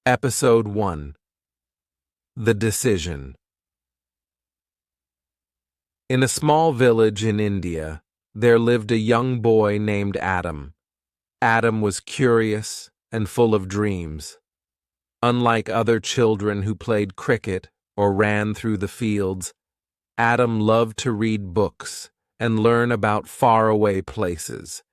Episode 1. The Decision. In a small village in India, there lived a young boy named Adam. Adam was curious and full of dreams. Unlike other children who played cricket or ran through the fields, Adam loved to read books and learn about faraway places.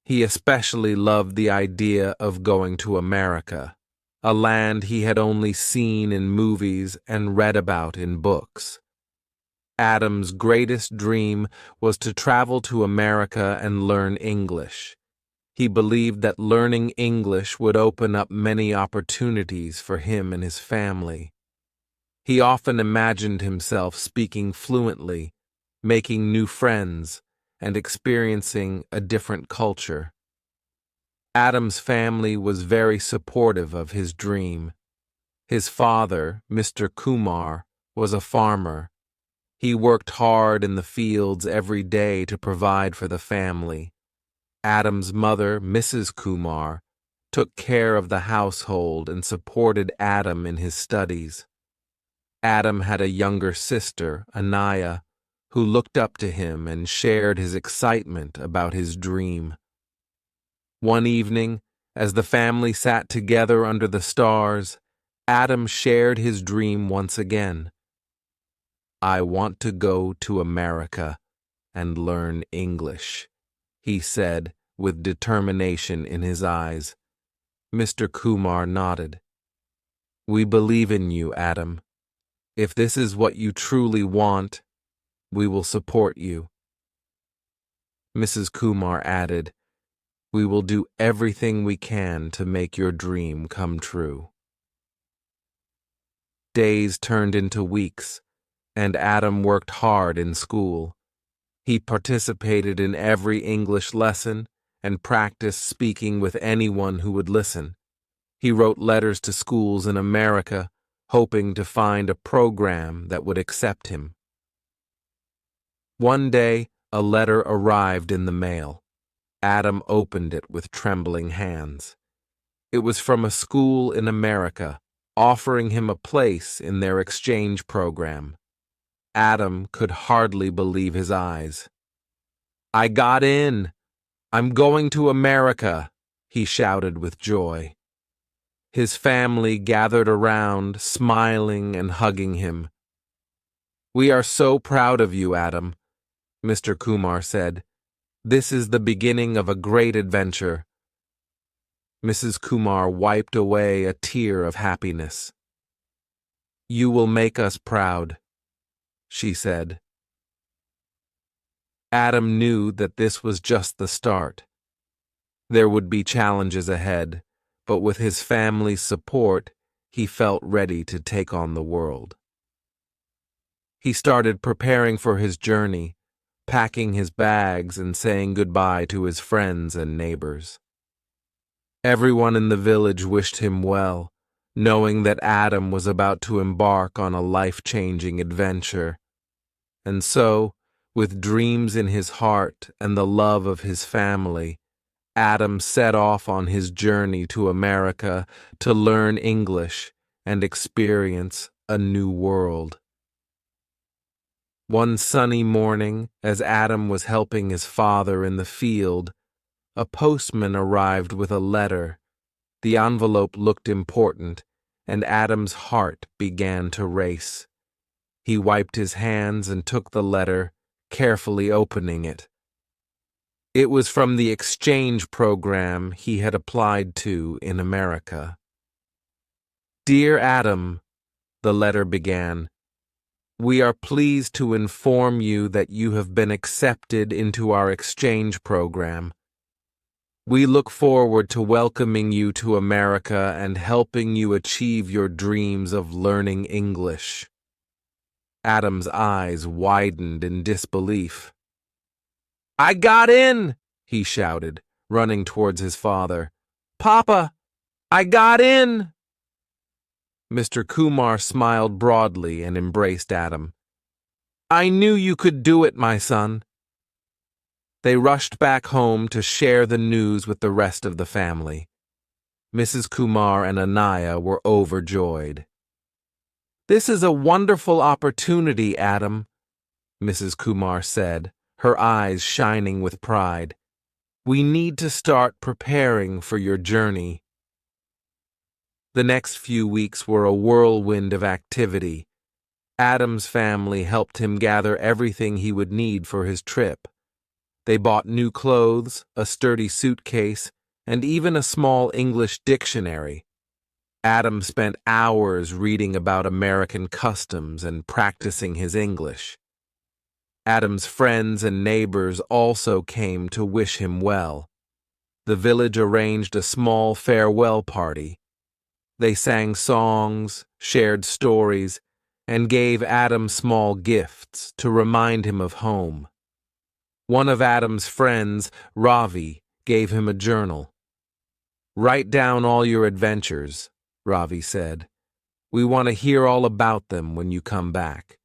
He especially loved the idea of going to America, a land he had only seen in movies and read about in books. Adam's greatest dream was to travel to America and learn English. He believed that learning English would open up many opportunities for him and his family. He often imagined himself speaking fluently, making new friends, and experiencing a different culture. Adam's family was very supportive of his dream. His father, Mr. Kumar, was a farmer. He worked hard in the fields every day to provide for the family. Adam's mother, Mrs. Kumar, took care of the household and supported Adam in his studies. Adam had a younger sister, Anaya, who looked up to him and shared his excitement about his dream. One evening, as the family sat together under the stars, Adam shared his dream once again. "I want to go to America and learn English," he said with determination in his eyes. Mr. Kumar nodded. "We believe in you, Adam. If this is what you truly want, we will support you." Mrs. Kumar added, "We will do everything we can to make your dream come true." Days turned into weeks, and Adam worked hard in school. He participated in every English lesson and practiced speaking with anyone who would listen. He wrote letters to schools in America, hoping to find a program that would accept him. One day, a letter arrived in the mail. Adam opened it with trembling hands. It was from a school in America, offering him a place in their exchange program. Adam could hardly believe his eyes. "I got in! I'm going to America!" he shouted with joy. His family gathered around, smiling and hugging him. "We are so proud of you, Adam," Mr. Kumar said. "This is the beginning of a great adventure." Mrs. Kumar wiped away a tear of happiness. "You will make us proud," she said. Adam knew that this was just the start. There would be challenges ahead, but with his family's support, he felt ready to take on the world. He started preparing for his journey, packing his bags and saying goodbye to his friends and neighbors. Everyone in the village wished him well, knowing that Adam was about to embark on a life-changing adventure. And so, with dreams in his heart and the love of his family, Adam set off on his journey to America to learn English and experience a new world. One sunny morning, as Adam was helping his father in the field, a postman arrived with a letter. The envelope looked important, and Adam's heart began to race. He wiped his hands and took the letter, carefully opening it. It was from the exchange program he had applied to in America. "Dear Adam," the letter began, "we are pleased to inform you that you have been accepted into our exchange program. We look forward to welcoming you to America and helping you achieve your dreams of learning English." Adam's eyes widened in disbelief. "I got in!" he shouted, running towards his father. "Papa, I got in!" Mr. Kumar smiled broadly and embraced Adam. "I knew you could do it, my son." They rushed back home to share the news with the rest of the family. Mrs. Kumar and Anaya were overjoyed. "This is a wonderful opportunity, Adam," Mrs. Kumar said, her eyes shining with pride. "We need to start preparing for your journey." The next few weeks were a whirlwind of activity. Adam's family helped him gather everything he would need for his trip. They bought new clothes, a sturdy suitcase, and even a small English dictionary. Adam spent hours reading about American customs and practicing his English. Adam's friends and neighbors also came to wish him well. The village arranged a small farewell party. They sang songs, shared stories, and gave Adam small gifts to remind him of home. One of Adam's friends, Ravi, gave him a journal. "Write down all your adventures," Ravi said. "We want to hear all about them when you come back."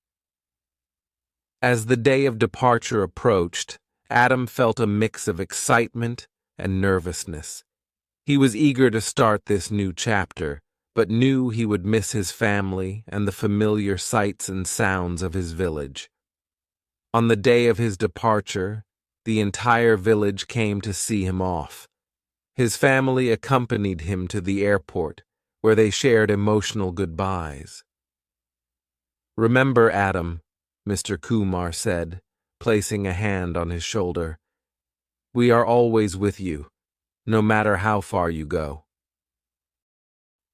As the day of departure approached, Adam felt a mix of excitement and nervousness. He was eager to start this new chapter, but knew he would miss his family and the familiar sights and sounds of his village. On the day of his departure, the entire village came to see him off. His family accompanied him to the airport, where they shared emotional goodbyes. "Remember, Adam," Mr. Kumar said, placing a hand on his shoulder, "we are always with you, no matter how far you go."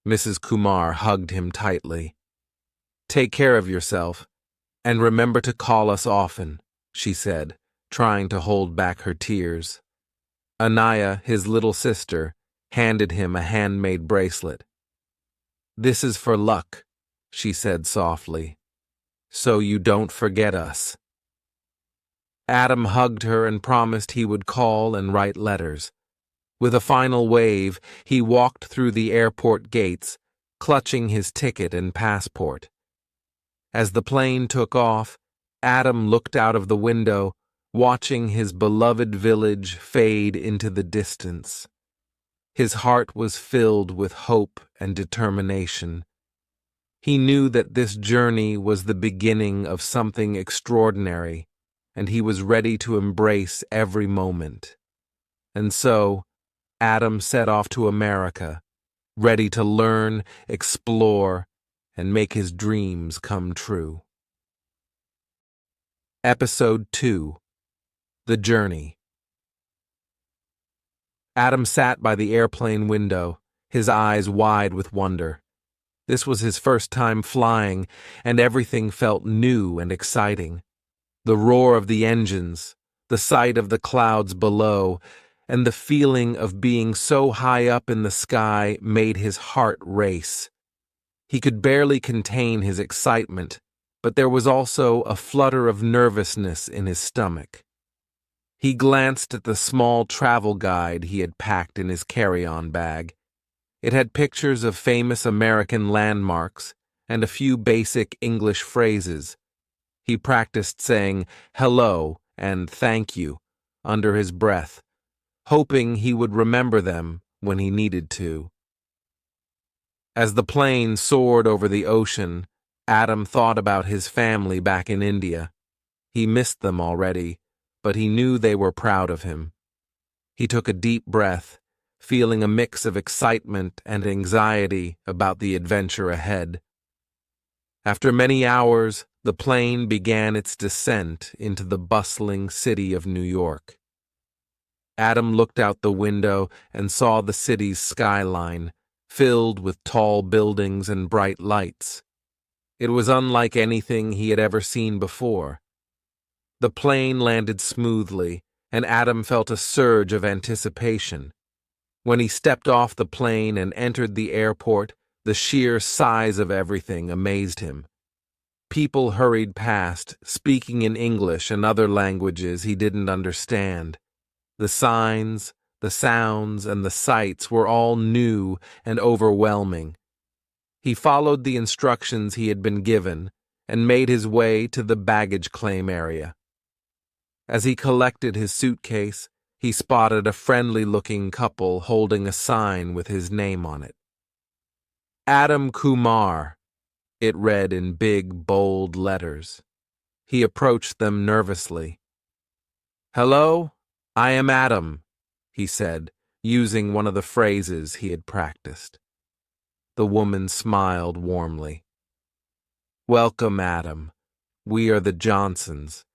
Mrs. Kumar hugged him tightly. "Take care of yourself, and remember to call us often," she said, trying to hold back her tears. Anaya, his little sister, handed him a handmade bracelet. "This is for luck," she said softly, "so you don't forget us." Adam hugged her and promised he would call and write letters. With a final wave, he walked through the airport gates, clutching his ticket and passport. As the plane took off, Adam looked out of the window, watching his beloved village fade into the distance. His heart was filled with hope and determination. He knew that this journey was the beginning of something extraordinary, and he was ready to embrace every moment. And so, Adam set off to America, ready to learn, explore, and make his dreams come true. Episode 2: The Journey. Adam sat by the airplane window, his eyes wide with wonder. This was his first time flying, and everything felt new and exciting. The roar of the engines, the sight of the clouds below, and the feeling of being so high up in the sky made his heart race. He could barely contain his excitement, but there was also a flutter of nervousness in his stomach. He glanced at the small travel guide he had packed in his carry-on bag. It had pictures of famous American landmarks and a few basic English phrases. He practiced saying hello and thank you under his breath, hoping he would remember them when he needed to. As the plane soared over the ocean, Adam thought about his family back in India. He missed them already, but he knew they were proud of him. He took a deep breath, feeling a mix of excitement and anxiety about the adventure ahead. After many hours, the plane began its descent into the bustling city of New York. Adam looked out the window and saw the city's skyline, filled with tall buildings and bright lights. It was unlike anything he had ever seen before. The plane landed smoothly, and Adam felt a surge of anticipation. When he stepped off the plane and entered the airport, the sheer size of everything amazed him. People hurried past, speaking in English and other languages he didn't understand. The signs, the sounds, and the sights were all new and overwhelming. He followed the instructions he had been given and made his way to the baggage claim area. As he collected his suitcase, he spotted a friendly-looking couple holding a sign with his name on it. Adam Kumar, it read in big, bold letters. He approached them nervously. "Hello, I am Adam," he said, using one of the phrases he had practiced. The woman smiled warmly. "Welcome, Adam. We are the Johnsons.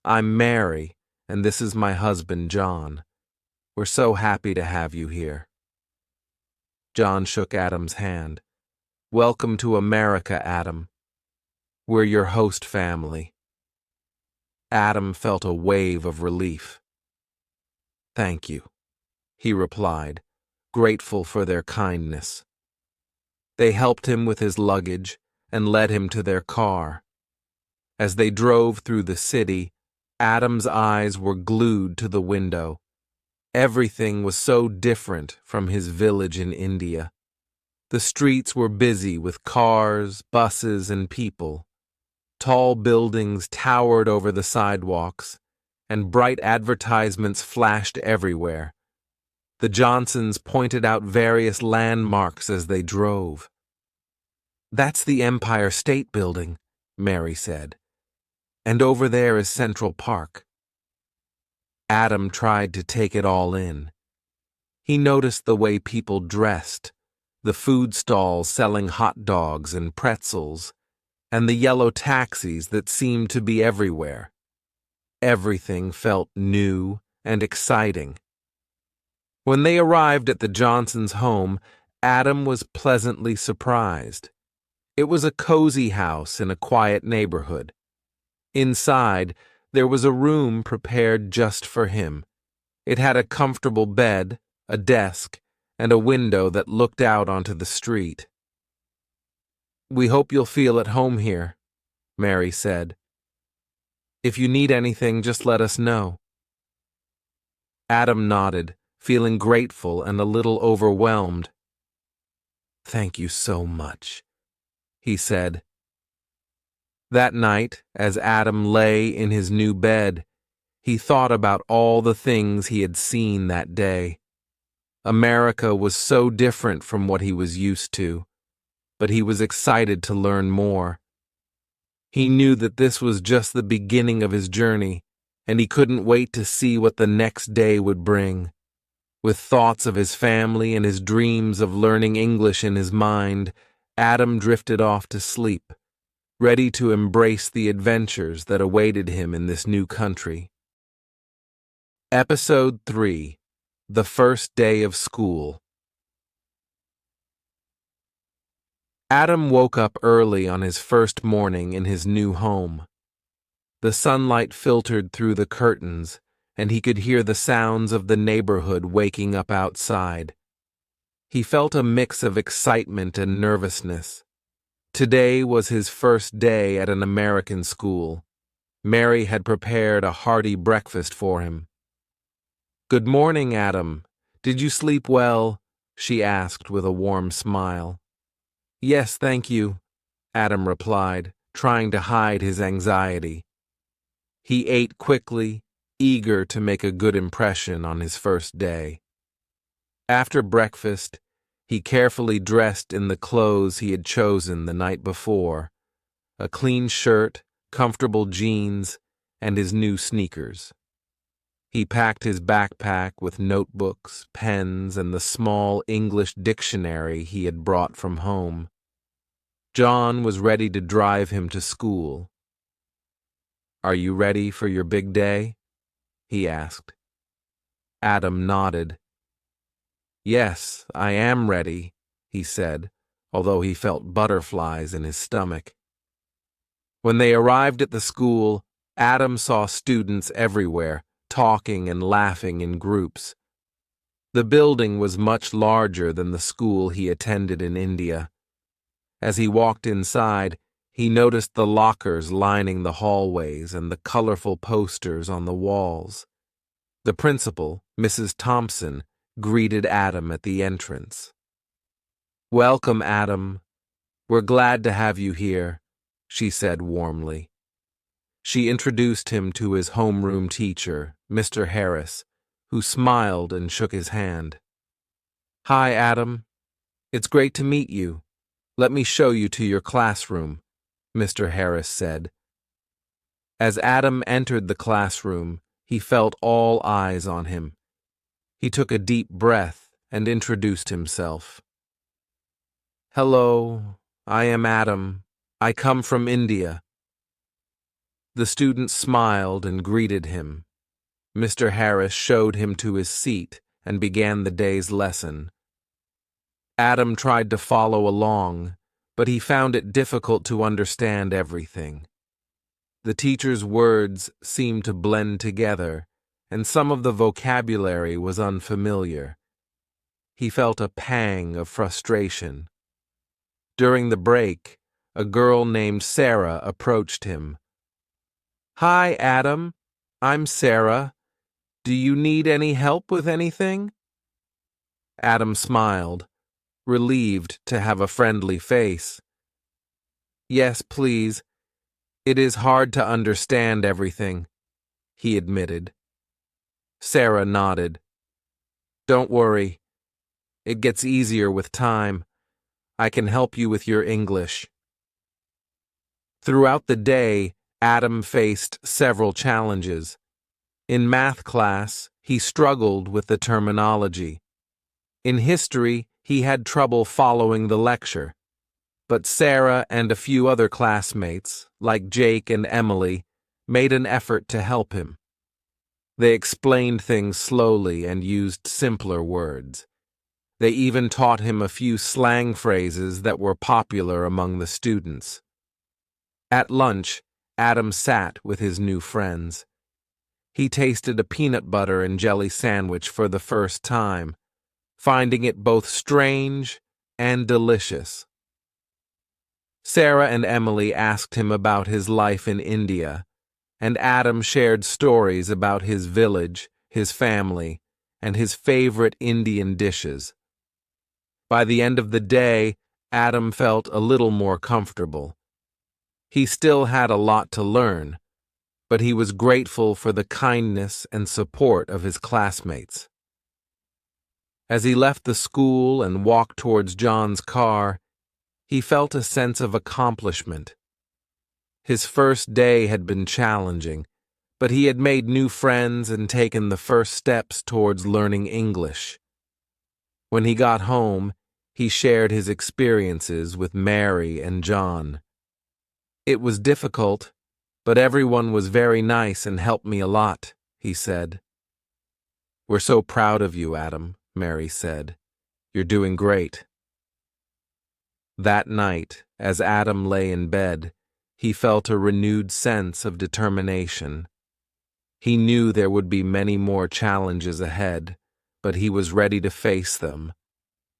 I'm Mary, and this is my husband, John. We're so happy to have you here." John shook Adam's hand. "Welcome to America, Adam. We're your host family." Adam felt a wave of relief. "Thank you," he replied, grateful for their kindness. They helped him with his luggage and led him to their car. As they drove through the city, Adam's eyes were glued to the window. Everything was so different from his village in India. The streets were busy with cars, buses, and people. Tall buildings towered over the sidewalks, and bright advertisements flashed everywhere. The Johnsons pointed out various landmarks as they drove. "That's the Empire State Building," Mary said. "And over there is Central Park." Adam tried to take it all in. He noticed the way people dressed, the food stalls selling hot dogs and pretzels, and the yellow taxis that seemed to be everywhere. Everything felt new and exciting. When they arrived at the Johnsons' home, Adam was pleasantly surprised. It was a cozy house in a quiet neighborhood. Inside, there was a room prepared just for him. It had a comfortable bed, a desk, and a window that looked out onto the street. "We hope you'll feel at home here," Mary said. "If you need anything, just let us know." Adam nodded, feeling grateful and a little overwhelmed. "Thank you so much," he said. That night, as Adam lay in his new bed, he thought about all the things he had seen that day. America was so different from what he was used to, but he was excited to learn more. He knew that this was just the beginning of his journey, and he couldn't wait to see what the next day would bring. With thoughts of his family and his dreams of learning English in his mind, Adam drifted off to sleep, ready to embrace the adventures that awaited him in this new country. Episode 3: The First Day of School. Adam woke up early on his first morning in his new home. The sunlight filtered through the curtains, and he could hear the sounds of the neighborhood waking up outside. He felt a mix of excitement and nervousness. Today was his first day at an American school. Mary had prepared a hearty breakfast for him. "Good morning, Adam. Did you sleep well?" she asked with a warm smile. "Yes, thank you," Adam replied, trying to hide his anxiety. He ate quickly, eager to make a good impression on his first day. After breakfast, he carefully dressed in the clothes he had chosen the night before: a clean shirt, comfortable jeans, and his new sneakers. He packed his backpack with notebooks, pens, and the small English dictionary he had brought from home. John was ready to drive him to school. "Are you ready for your big day?" he asked. Adam nodded. "Yes, I am ready," he said, although he felt butterflies in his stomach. When they arrived at the school, Adam saw students everywhere, talking and laughing in groups. The building was much larger than the school he attended in India. As he walked inside, he noticed the lockers lining the hallways and the colorful posters on the walls. The principal, Mrs. Thompson, greeted Adam at the entrance. "Welcome, Adam. We're glad to have you here," she said warmly. She introduced him to his homeroom teacher, Mr. Harris, who smiled and shook his hand. "Hi, Adam. It's great to meet you. Let me show you to your classroom," Mr. Harris said. As Adam entered the classroom, he felt all eyes on him. He took a deep breath and introduced himself. "Hello, I am Adam. I come from India." The student smiled and greeted him. Mr. Harris showed him to his seat and began the day's lesson. Adam tried to follow along, but he found it difficult to understand everything. The teacher's words seemed to blend together, and some of the vocabulary was unfamiliar. He felt a pang of frustration. During the break, a girl named Sarah approached him. "Hi, Adam. I'm Sarah. Do you need any help with anything?" Adam smiled, relieved to have a friendly face. "Yes, please. It is hard to understand everything," he admitted. Sarah nodded. "Don't worry. It gets easier with time. I can help you with your English." Throughout the day, Adam faced several challenges. In math class, he struggled with the terminology. In history, he had trouble following the lecture. But Sarah and a few other classmates, like Jake and Emily, made an effort to help him. They explained things slowly and used simpler words. They even taught him a few slang phrases that were popular among the students. At lunch, Adam sat with his new friends. He tasted a peanut butter and jelly sandwich for the first time, finding it both strange and delicious. Sarah and Emily asked him about his life in India, and Adam shared stories about his village, his family, and his favorite Indian dishes. By the end of the day, Adam felt a little more comfortable. He still had a lot to learn, but he was grateful for the kindness and support of his classmates. As he left the school and walked towards John's car, he felt a sense of accomplishment. His first day had been challenging, but he had made new friends and taken the first steps towards learning English. When he got home, he shared his experiences with Mary and John. "It was difficult, but everyone was very nice and helped me a lot," he said. "We're so proud of you, Adam," Mary said. "You're doing great." That night, as Adam lay in bed, he felt a renewed sense of determination. He knew there would be many more challenges ahead, but he was ready to face them.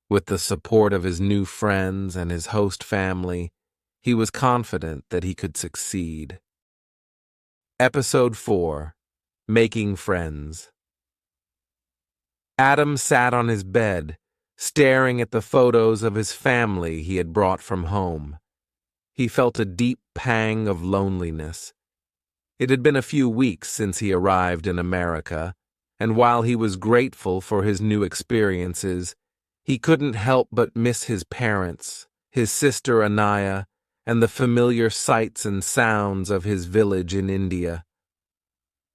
With the support of his new friends and his host family, he was confident that he could succeed. Episode 4: Making Friends. Adam sat on his bed, staring at the photos of his family he had brought from home. He felt a deep pang of loneliness. It had been a few weeks since he arrived in America, and while he was grateful for his new experiences, he couldn't help but miss his parents, his sister Anaya, and the familiar sights and sounds of his village in India.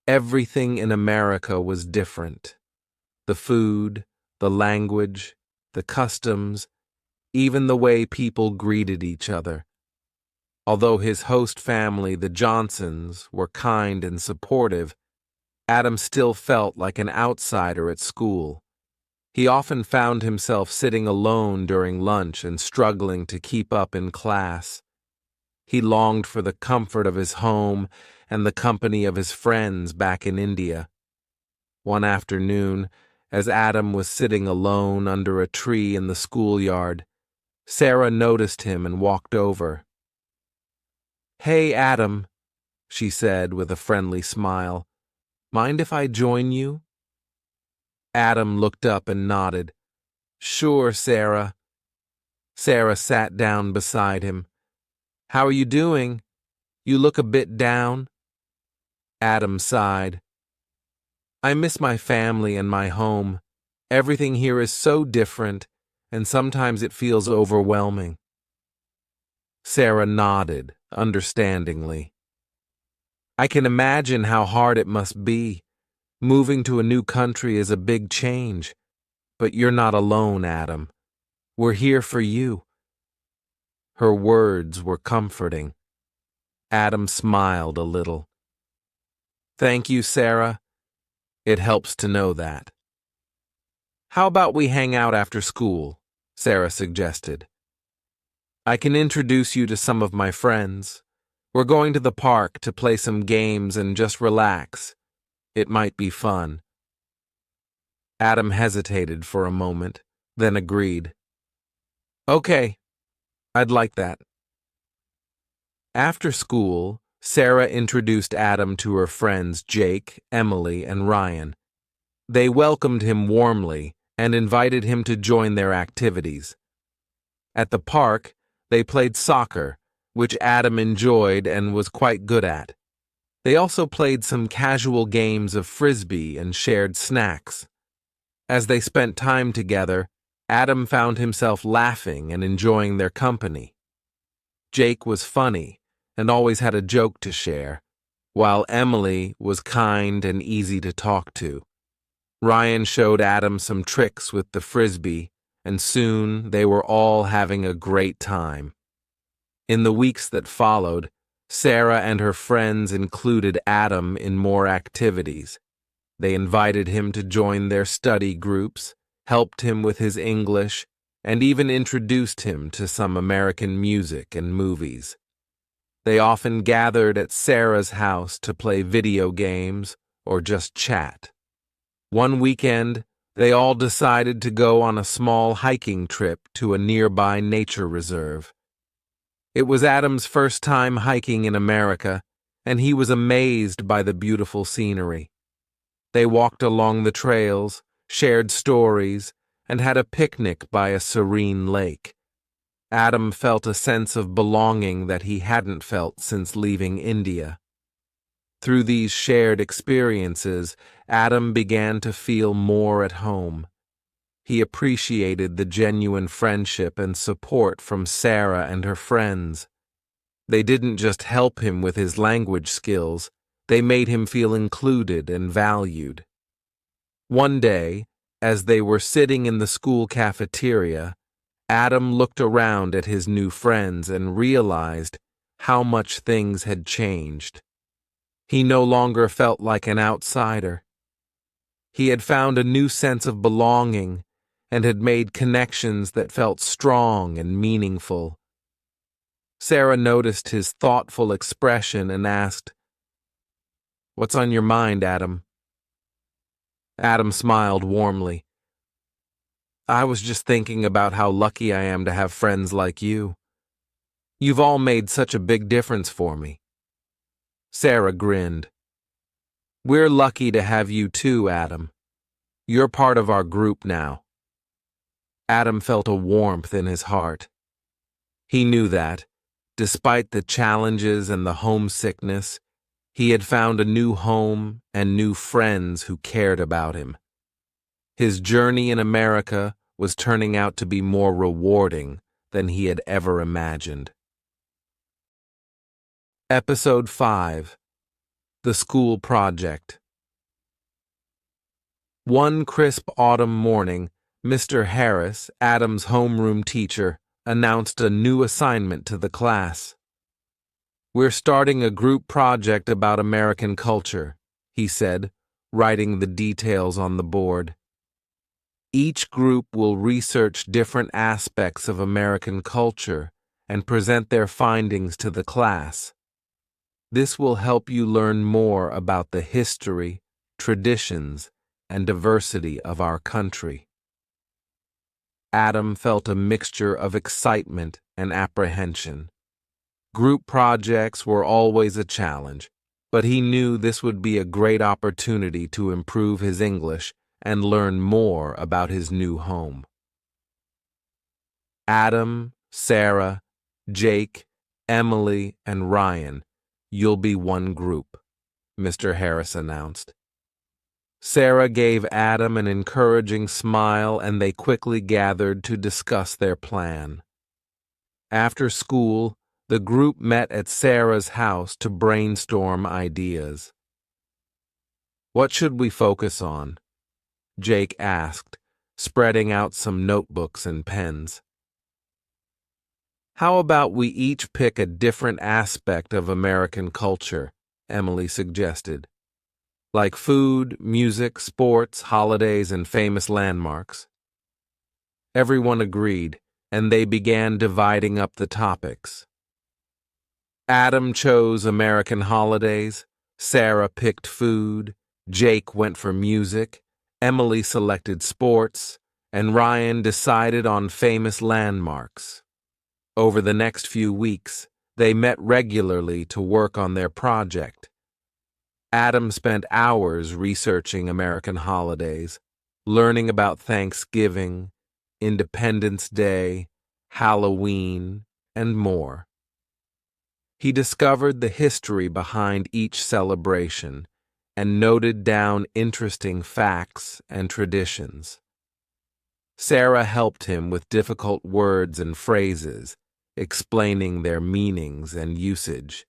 Everything in America was different. The food, the language, the customs, even the way people greeted each other. Although his host family, the Johnsons, were kind and supportive, Adam still felt like an outsider at school. He often found himself sitting alone during lunch and struggling to keep up in class. He longed for the comfort of his home and the company of his friends back in India. One afternoon, as Adam was sitting alone under a tree in the schoolyard, Sarah noticed him and walked over. "Hey, Adam," she said with a friendly smile. "Mind if I join you?" Adam looked up and nodded. "Sure, Sarah." Sarah sat down beside him. "How are you doing? You look a bit down." Adam sighed. I miss my family and my home. Everything here is so different, and sometimes it feels overwhelming. Sarah nodded, understandingly. I can imagine how hard it must be. Moving to a new country is a big change. But you're not alone, Adam. We're here for you. Her words were comforting. Adam smiled a little. Thank you, Sarah. It helps to know that. How about we hang out after school? Sarah suggested. I can introduce you to some of my friends. We're going to the park to play some games and just relax. It might be fun. Adam hesitated for a moment, then agreed. Okay, I'd like that. After school, Sarah introduced Adam to her friends Jake, Emily, and Ryan. They welcomed him warmly and invited him to join their activities. At the park, they played soccer, which Adam enjoyed and was quite good at. They also played some casual games of frisbee and shared snacks. As they spent time together, Adam found himself laughing and enjoying their company. Jake was funny and always had a joke to share, while Emily was kind and easy to talk to. Ryan showed Adam some tricks with the frisbee, and soon they were all having a great time. In the weeks that followed, Sarah and her friends included Adam in more activities. They invited him to join their study groups, helped him with his English, and even introduced him to some American music and movies. They often gathered at Sarah's house to play video games or just chat. One weekend, they all decided to go on a small hiking trip to a nearby nature reserve. It was Adam's first time hiking in America, and he was amazed by the beautiful scenery. They walked along the trails, shared stories, and had a picnic by a serene lake. Adam felt a sense of belonging that he hadn't felt since leaving India. Through these shared experiences, Adam began to feel more at home. He appreciated the genuine friendship and support from Sarah and her friends. They didn't just help him with his language skills, they made him feel included and valued. One day, as they were sitting in the school cafeteria, Adam looked around at his new friends and realized how much things had changed. He no longer felt like an outsider. He had found a new sense of belonging and had made connections that felt strong and meaningful. Sarah noticed his thoughtful expression and asked, "What's on your mind, Adam?" Adam smiled warmly. "I was just thinking about how lucky I am to have friends like you. You've all made such a big difference for me." Sarah grinned. "We're lucky to have you too, Adam. You're part of our group now." Adam felt a warmth in his heart. He knew that, despite the challenges and the homesickness, he had found a new home and new friends who cared about him. His journey in America was turning out to be more rewarding than he had ever imagined. Episode 5: The School Project. One crisp autumn morning, Mr. Harris, Adam's homeroom teacher, announced a new assignment to the class. "We're starting a group project about American culture," he said, writing the details on the board. "Each group will research different aspects of American culture and present their findings to the class. This will help you learn more about the history, traditions, and diversity of our country." Adam felt a mixture of excitement and apprehension. Group projects were always a challenge, but he knew this would be a great opportunity to improve his English and learn more about his new home. Adam, Sarah, Jake, Emily, and Ryan, you'll be one group, Mr. Harris announced. Sarah gave Adam an encouraging smile, and they quickly gathered to discuss their plan. After school, the group met at Sarah's house to brainstorm ideas. "What should we focus on?" Jake asked, spreading out some notebooks and pens. "How about we each pick a different aspect of American culture?" Emily suggested. "Like food, music, sports, holidays, and famous landmarks." Everyone agreed, and they began dividing up the topics. Adam chose American holidays, Sarah picked food, Jake went for music, Emily selected sports, and Ryan decided on famous landmarks. Over the next few weeks, they met regularly to work on their project. Adam spent hours researching American holidays, learning about Thanksgiving, Independence Day, Halloween, and more. He discovered the history behind each celebration and noted down interesting facts and traditions. Sarah helped him with difficult words and phrases, explaining their meanings and usage.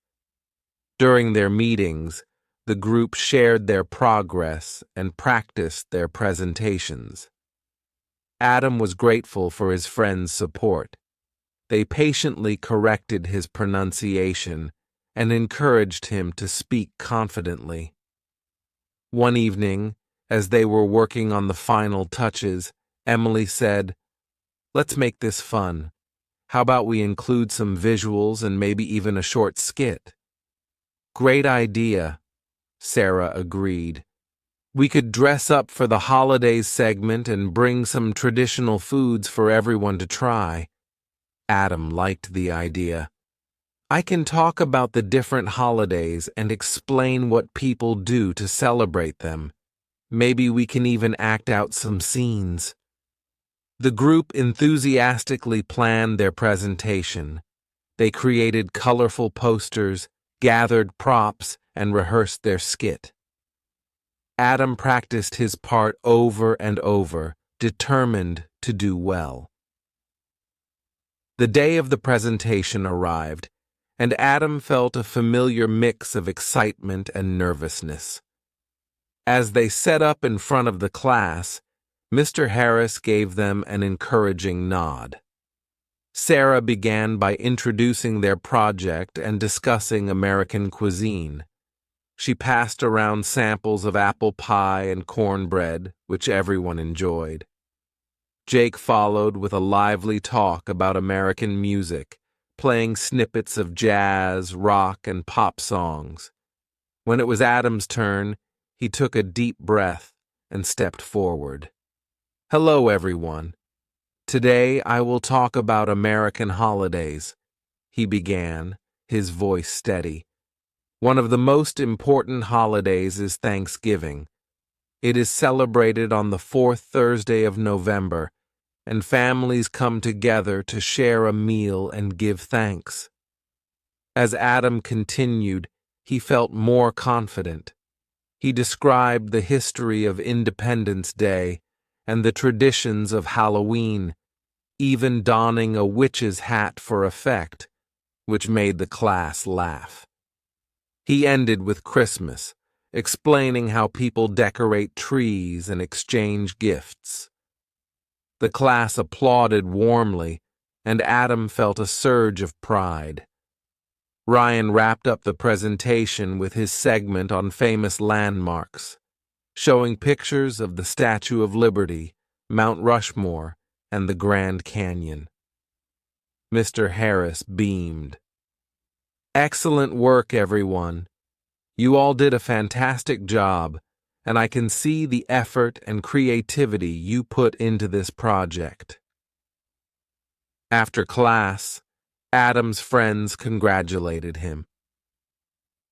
During their meetings, the group shared their progress and practiced their presentations. Adam was grateful for his friend's support. They patiently corrected his pronunciation and encouraged him to speak confidently. One evening, as they were working on the final touches, Emily said, "Let's make this fun. How about we include some visuals and maybe even a short skit?" "Great idea," Sarah agreed. "We could dress up for the holidays segment and bring some traditional foods for everyone to try." Adam liked the idea. "I can talk about the different holidays and explain what people do to celebrate them. Maybe we can even act out some scenes." The group enthusiastically planned their presentation. They created colorful posters, gathered props, and rehearsed their skit. Adam practiced his part over and over, determined to do well. The day of the presentation arrived, and Adam felt a familiar mix of excitement and nervousness. As they set up in front of the class, Mr. Harris gave them an encouraging nod. Sarah began by introducing their project and discussing American cuisine. She passed around samples of apple pie and cornbread, which everyone enjoyed. Jake followed with a lively talk about American music, playing snippets of jazz, rock, and pop songs. When it was Adam's turn, he took a deep breath and stepped forward. "Hello, everyone. Today I will talk about American holidays," he began, his voice steady. "One of the most important holidays is Thanksgiving. It is celebrated on the fourth Thursday of November, and families come together to share a meal and give thanks." As Adam continued, he felt more confident. He described the history of Independence Day and the traditions of Halloween, even donning a witch's hat for effect, which made the class laugh. He ended with Christmas, explaining how people decorate trees and exchange gifts. The class applauded warmly, and Adam felt a surge of pride. Ryan wrapped up the presentation with his segment on famous landmarks, showing pictures of the Statue of Liberty, Mount Rushmore, and the Grand Canyon. Mr. Harris beamed. "Excellent work, everyone. You all did a fantastic job, and I can see the effort and creativity you put into this project." After class, Adam's friends congratulated him.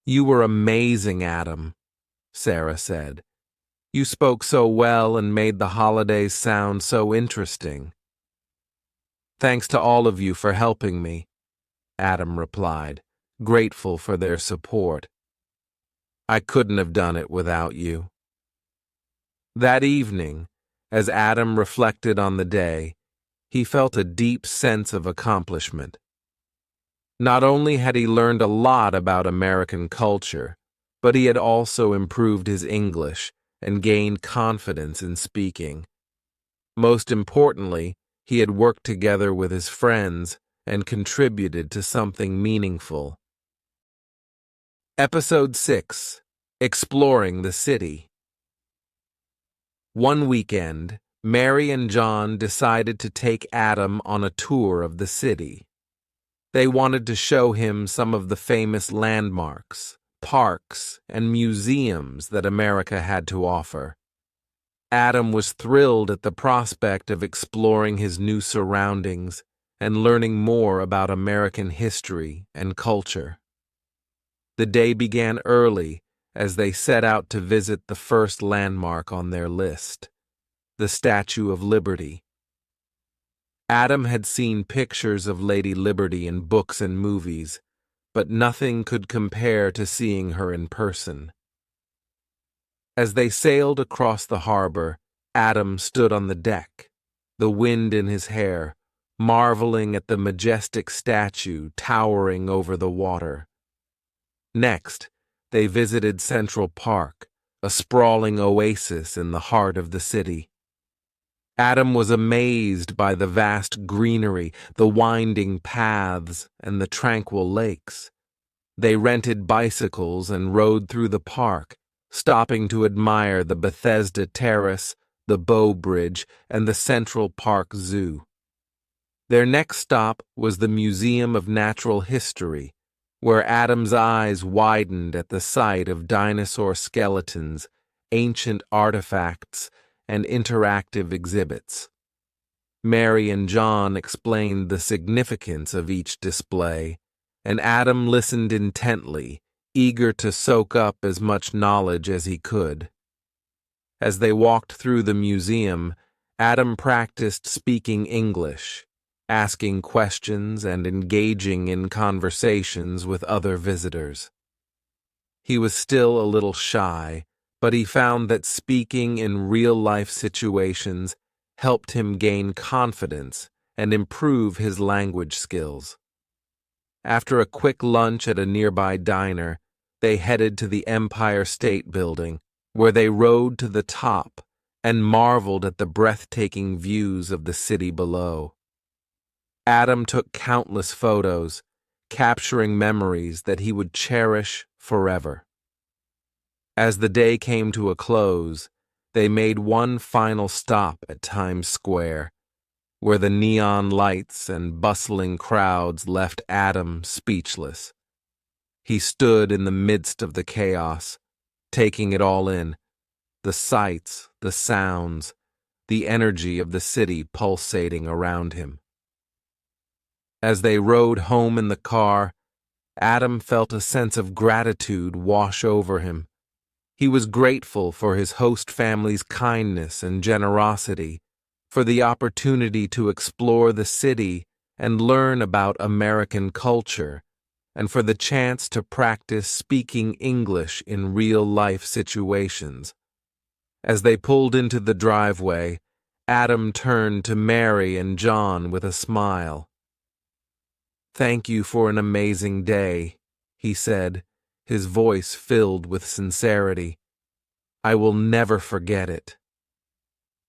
"You were amazing, Adam," Sarah said. "You spoke so well and made the holidays sound so interesting." "Thanks to all of you for helping me," Adam replied, grateful for their support. "I couldn't have done it without you." That evening, as Adam reflected on the day, he felt a deep sense of accomplishment. Not only had he learned a lot about American culture, but he had also improved his English and gained confidence in speaking. Most importantly, he had worked together with his friends and contributed to something meaningful. Episode 6: Exploring the City. One weekend, Mary and John decided to take Adam on a tour of the city. They wanted to show him some of the famous landmarks, parks, and museums that America had to offer. Adam was thrilled at the prospect of exploring his new surroundings and learning more about American history and culture. The day began early as they set out to visit the first landmark on their list, the Statue of Liberty. Adam had seen pictures of Lady Liberty in books and movies, but nothing could compare to seeing her in person. As they sailed across the harbor, Adam stood on the deck, the wind in his hair, marveling at the majestic statue towering over the water. Next, they visited Central Park, a sprawling oasis in the heart of the city. Adam was amazed by the vast greenery, the winding paths, and the tranquil lakes. They rented bicycles and rode through the park, stopping to admire the Bethesda Terrace, the Bow Bridge, and the Central Park Zoo. Their next stop was the Museum of Natural History, where Adam's eyes widened at the sight of dinosaur skeletons, ancient artifacts, and interactive exhibits. Mary and John explained the significance of each display, and Adam listened intently, eager to soak up as much knowledge as he could. As they walked through the museum, Adam practiced speaking English, asking questions and engaging in conversations with other visitors. He was still a little shy, but he found that speaking in real-life situations helped him gain confidence and improve his language skills. After a quick lunch at a nearby diner, they headed to the Empire State Building, where they rode to the top and marveled at the breathtaking views of the city below. Adam took countless photos, capturing memories that he would cherish forever. As the day came to a close, they made one final stop at Times Square, where the neon lights and bustling crowds left Adam speechless. He stood in the midst of the chaos, taking it all in, the sights, the sounds, the energy of the city pulsating around him. As they rode home in the car, Adam felt a sense of gratitude wash over him. He was grateful for his host family's kindness and generosity, for the opportunity to explore the city and learn about American culture, and for the chance to practice speaking English in real-life situations. As they pulled into the driveway, Adam turned to Mary and John with a smile. "Thank you for an amazing day," he said, his voice filled with sincerity. "I will never forget it."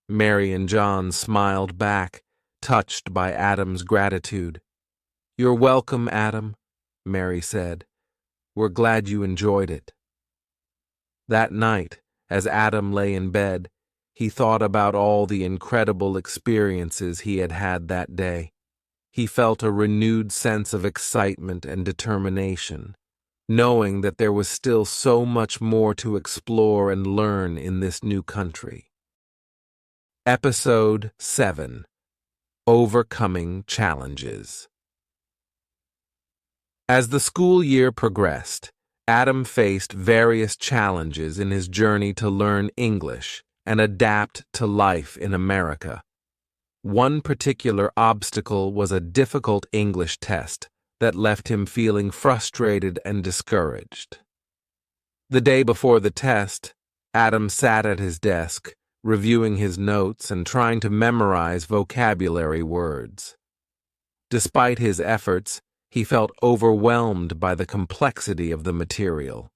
Mary and John smiled back, touched by Adam's gratitude. "You're welcome, Adam," Mary said. "We're glad you enjoyed it." That night, as Adam lay in bed, he thought about all the incredible experiences he had had that day. He felt a renewed sense of excitement and determination, knowing that there was still so much more to explore and learn in this new country. Episode 7: Overcoming Challenges. As the school year progressed, Adam faced various challenges in his journey to learn English and adapt to life in America. One particular obstacle was a difficult English test that left him feeling frustrated and discouraged. The day before the test, Adam sat at his desk, reviewing his notes and trying to memorize vocabulary words. Despite his efforts, he felt overwhelmed by the complexity of the material.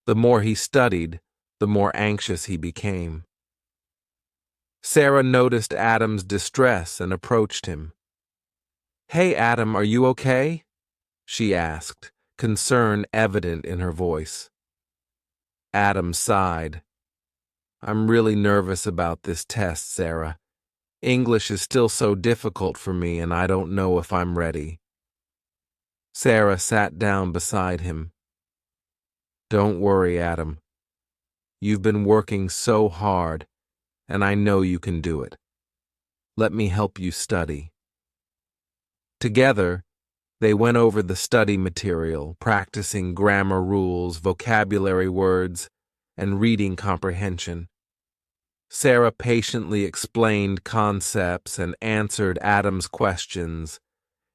The more he studied, the more anxious he became. Sarah noticed Adam's distress and approached him. "Hey, Adam, are you okay?" she asked, concern evident in her voice. Adam sighed. "I'm really nervous about this test, Sarah. English is still so difficult for me, and I don't know if I'm ready." Sarah sat down beside him. "Don't worry, Adam. You've been working so hard, and I know you can do it. Let me help you study." Together, they went over the study material, practicing grammar rules, vocabulary words, and reading comprehension. Sarah patiently explained concepts and answered Adam's questions,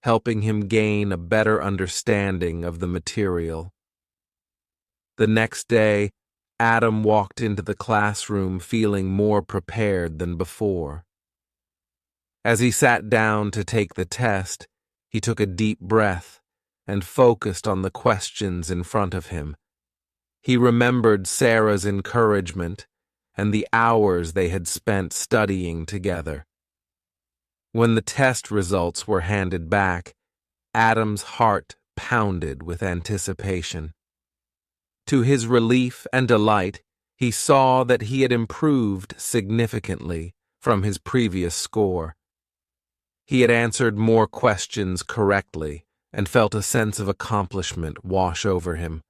helping him gain a better understanding of the material. The next day, Adam walked into the classroom feeling more prepared than before. As he sat down to take the test, he took a deep breath and focused on the questions in front of him. He remembered Sarah's encouragement and the hours they had spent studying together. When the test results were handed back, Adam's heart pounded with anticipation. To his relief and delight, he saw that he had improved significantly from his previous score. He had answered more questions correctly and felt a sense of accomplishment wash over him.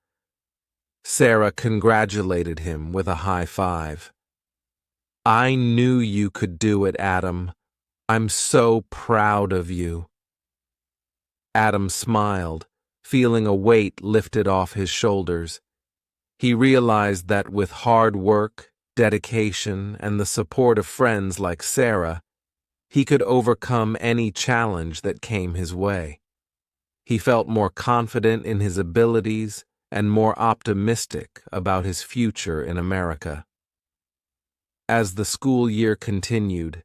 Sarah congratulated him with a high five. "I knew you could do it, Adam. I'm so proud of you." Adam smiled, feeling a weight lifted off his shoulders. He realized that with hard work, dedication, and the support of friends like Sarah, he could overcome any challenge that came his way. He felt more confident in his abilities and more optimistic about his future in America. As the school year continued,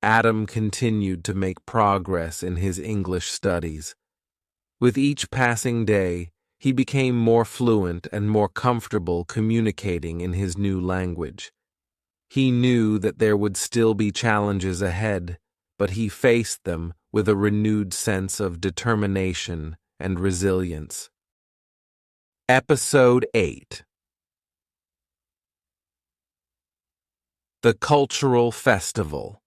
Adam continued to make progress in his English studies. With each passing day, he became more fluent and more comfortable communicating in his new language. He knew that there would still be challenges ahead, but he faced them with a renewed sense of determination and resilience. Episode 8. The Cultural Festival.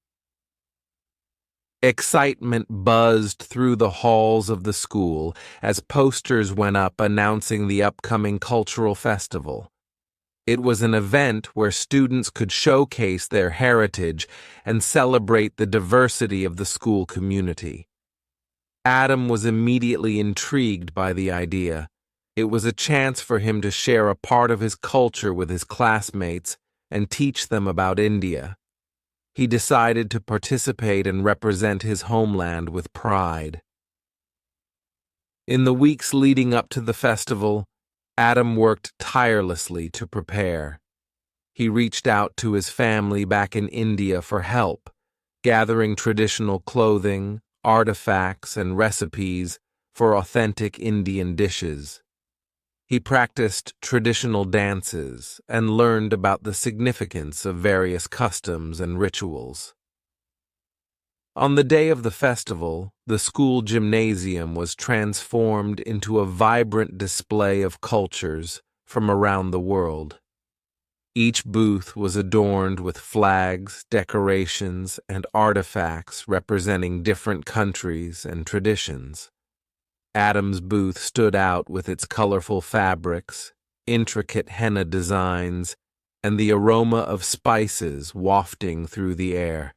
Excitement buzzed through the halls of the school as posters went up announcing the upcoming cultural festival. It was an event where students could showcase their heritage and celebrate the diversity of the school community. Adam was immediately intrigued by the idea. It was a chance for him to share a part of his culture with his classmates and teach them about India. He decided to participate and represent his homeland with pride. In the weeks leading up to the festival, Adam worked tirelessly to prepare. He reached out to his family back in India for help, gathering traditional clothing, artifacts, and recipes for authentic Indian dishes. He practiced traditional dances and learned about the significance of various customs and rituals. On the day of the festival, the school gymnasium was transformed into a vibrant display of cultures from around the world. Each booth was adorned with flags, decorations, and artifacts representing different countries and traditions. Adam's booth stood out with its colorful fabrics, intricate henna designs, and the aroma of spices wafting through the air.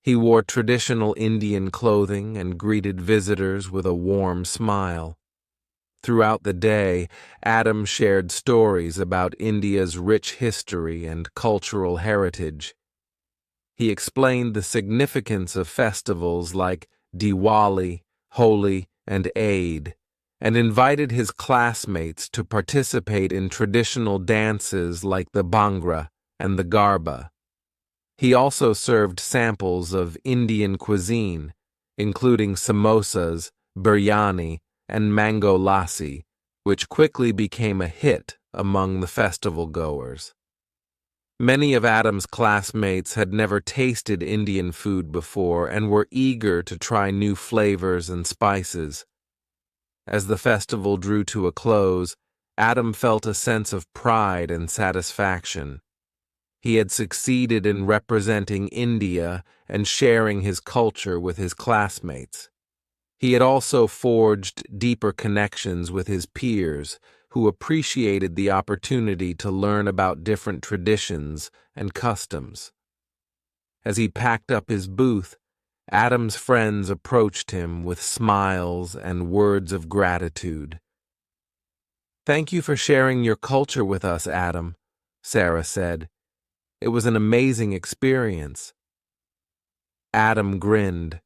He wore traditional Indian clothing and greeted visitors with a warm smile. Throughout the day, Adam shared stories about India's rich history and cultural heritage. He explained the significance of festivals like Diwali, Holi, and Eid, and invited his classmates to participate in traditional dances like the Bhangra and the garba. He also served samples of Indian cuisine, including samosas, biryani, and mango lassi, which quickly became a hit among the festival goers. Many of Adam's classmates had never tasted Indian food before and were eager to try new flavors and spices. As the festival drew to a close, Adam felt a sense of pride and satisfaction. He had succeeded in representing India and sharing his culture with his classmates. He had also forged deeper connections with his peers, who appreciated the opportunity to learn about different traditions and customs. As he packed up his booth, Adam's friends approached him with smiles and words of gratitude. "Thank you for sharing your culture with us, Adam," Sarah said. "It was an amazing experience." Adam grinned.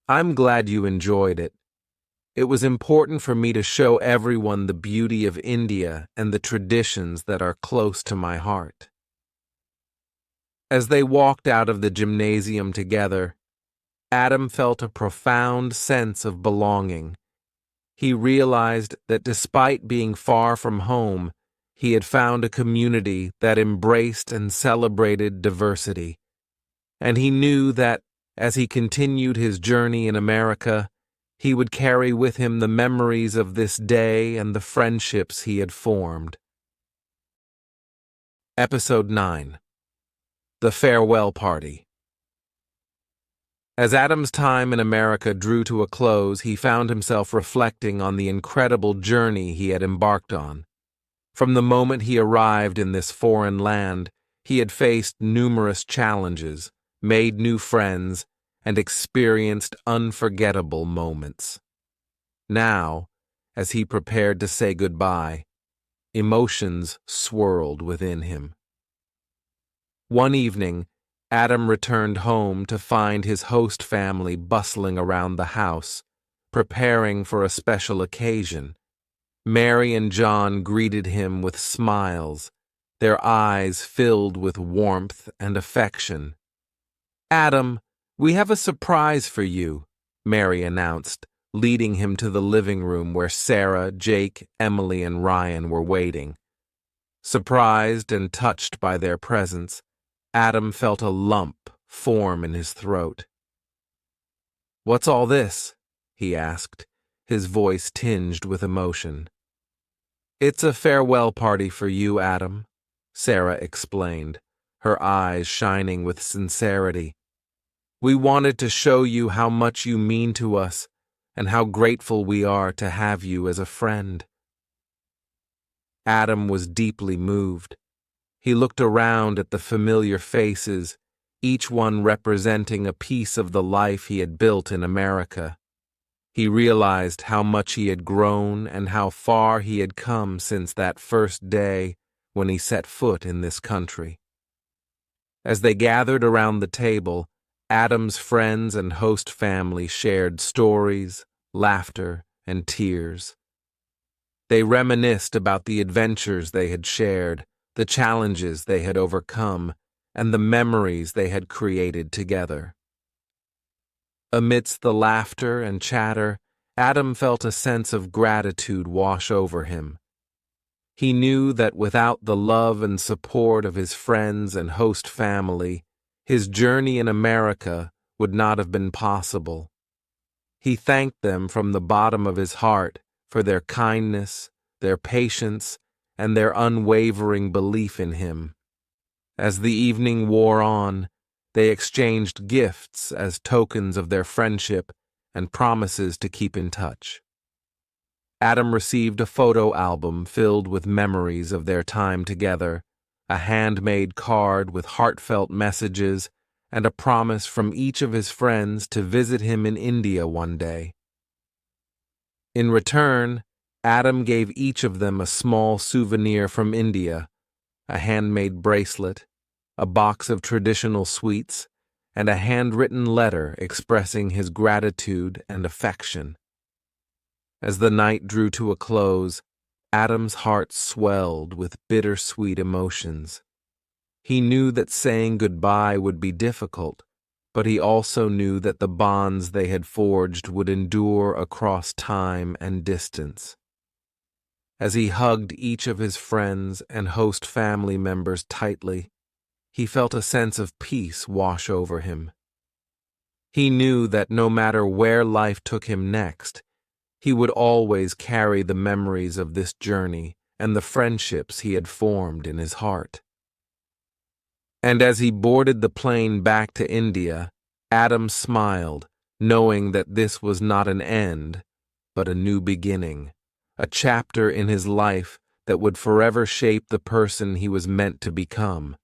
"I'm glad you enjoyed it. It was important for me to show everyone the beauty of India and the traditions that are close to my heart." As they walked out of the gymnasium together, Adam felt a profound sense of belonging. He realized that despite being far from home, he had found a community that embraced and celebrated diversity. And he knew that, as he continued his journey in America, he would carry with him the memories of this day and the friendships he had formed. Episode 9. The Farewell Party. As Adam's time in America drew to a close, he found himself reflecting on the incredible journey he had embarked on. From the moment he arrived in this foreign land, he had faced numerous challenges, made new friends, and experienced unforgettable moments. Now, as he prepared to say goodbye, emotions swirled within him. One evening, Adam returned home to find his host family bustling around the house, preparing for a special occasion. Mary and John greeted him with smiles, their eyes filled with warmth and affection. "Adam, we have a surprise for you," Mary announced, leading him to the living room where Sarah, Jake, Emily, and Ryan were waiting. Surprised and touched by their presence, Adam felt a lump form in his throat. "What's all this?" he asked, his voice tinged with emotion. "It's a farewell party for you, Adam," Sarah explained, her eyes shining with sincerity. "We wanted to show you how much you mean to us and how grateful we are to have you as a friend." Adam was deeply moved. He looked around at the familiar faces, each one representing a piece of the life he had built in America. He realized how much he had grown and how far he had come since that first day when he set foot in this country. As they gathered around the table, Adam's friends and host family shared stories, laughter, and tears. They reminisced about the adventures they had shared, the challenges they had overcome, and the memories they had created together. Amidst the laughter and chatter, Adam felt a sense of gratitude wash over him. He knew that without the love and support of his friends and host family, his journey in America would not have been possible. He thanked them from the bottom of his heart for their kindness, their patience, and their unwavering belief in him. As the evening wore on, they exchanged gifts as tokens of their friendship and promises to keep in touch. Adam received a photo album filled with memories of their time together, a handmade card with heartfelt messages, and a promise from each of his friends to visit him in India one day. In return, Adam gave each of them a small souvenir from India, a handmade bracelet, a box of traditional sweets, and a handwritten letter expressing his gratitude and affection. As the night drew to a close, Adam's heart swelled with bittersweet emotions. He knew that saying goodbye would be difficult, but he also knew that the bonds they had forged would endure across time and distance. As he hugged each of his friends and host family members tightly, he felt a sense of peace wash over him. He knew that no matter where life took him next, he would always carry the memories of this journey and the friendships he had formed in his heart. And as he boarded the plane back to India, Adam smiled, knowing that this was not an end, but a new beginning, a chapter in his life that would forever shape the person he was meant to become.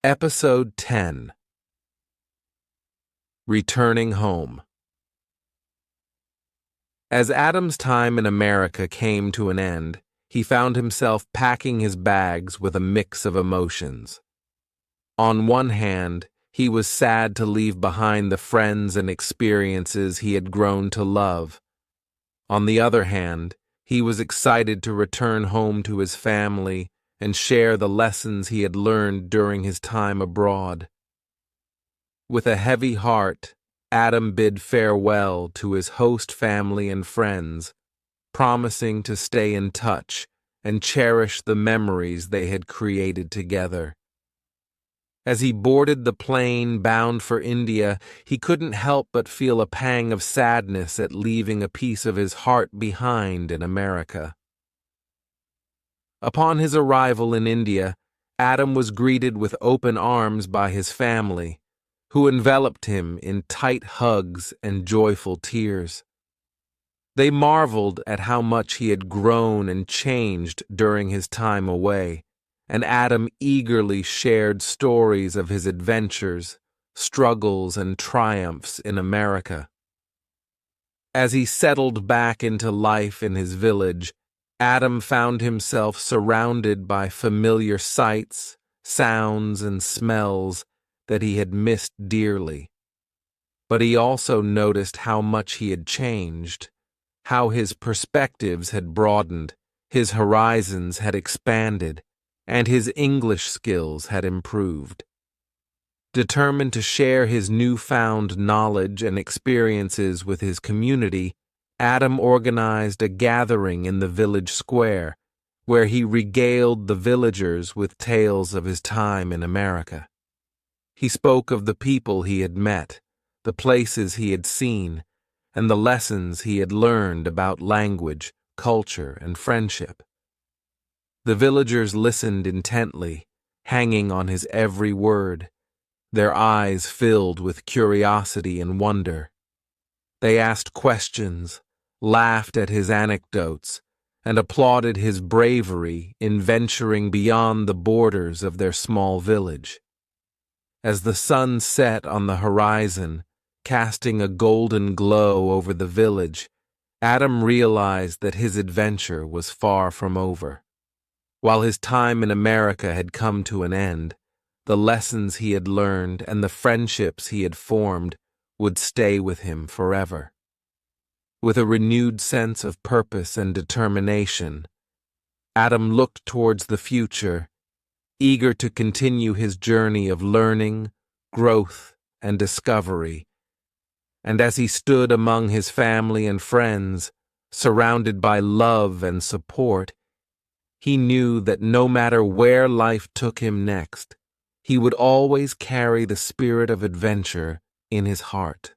Episode 10. Returning Home. As Adam's time in America came to an end, he found himself packing his bags with a mix of emotions. On one hand, he was sad to leave behind the friends and experiences he had grown to love. On the other hand, he was excited to return home to his family and share the lessons he had learned during his time abroad. With a heavy heart, Adam bid farewell to his host family and friends, promising to stay in touch and cherish the memories they had created together. As he boarded the plane bound for India, he couldn't help but feel a pang of sadness at leaving a piece of his heart behind in America. Upon his arrival in India, Adam was greeted with open arms by his family, who enveloped him in tight hugs and joyful tears. They marveled at how much he had grown and changed during his time away, and Adam eagerly shared stories of his adventures, struggles, and triumphs in America. As he settled back into life in his village, Adam found himself surrounded by familiar sights, sounds, and smells that he had missed dearly. But he also noticed how much he had changed, how his perspectives had broadened, his horizons had expanded, and his English skills had improved. Determined to share his newfound knowledge and experiences with his community, Adam organized a gathering in the village square, where he regaled the villagers with tales of his time in America. He spoke of the people he had met, the places he had seen, and the lessons he had learned about language, culture, and friendship. The villagers listened intently, hanging on his every word, their eyes filled with curiosity and wonder. They asked questions, laughed at his anecdotes, and applauded his bravery in venturing beyond the borders of their small village. As the sun set on the horizon, casting a golden glow over the village, Adam realized that his adventure was far from over. While his time in America had come to an end, the lessons he had learned and the friendships he had formed would stay with him forever. With a renewed sense of purpose and determination, Adam looked towards the future, eager to continue his journey of learning, growth, and discovery. And as he stood among his family and friends, surrounded by love and support, he knew that no matter where life took him next, he would always carry the spirit of adventure in his heart.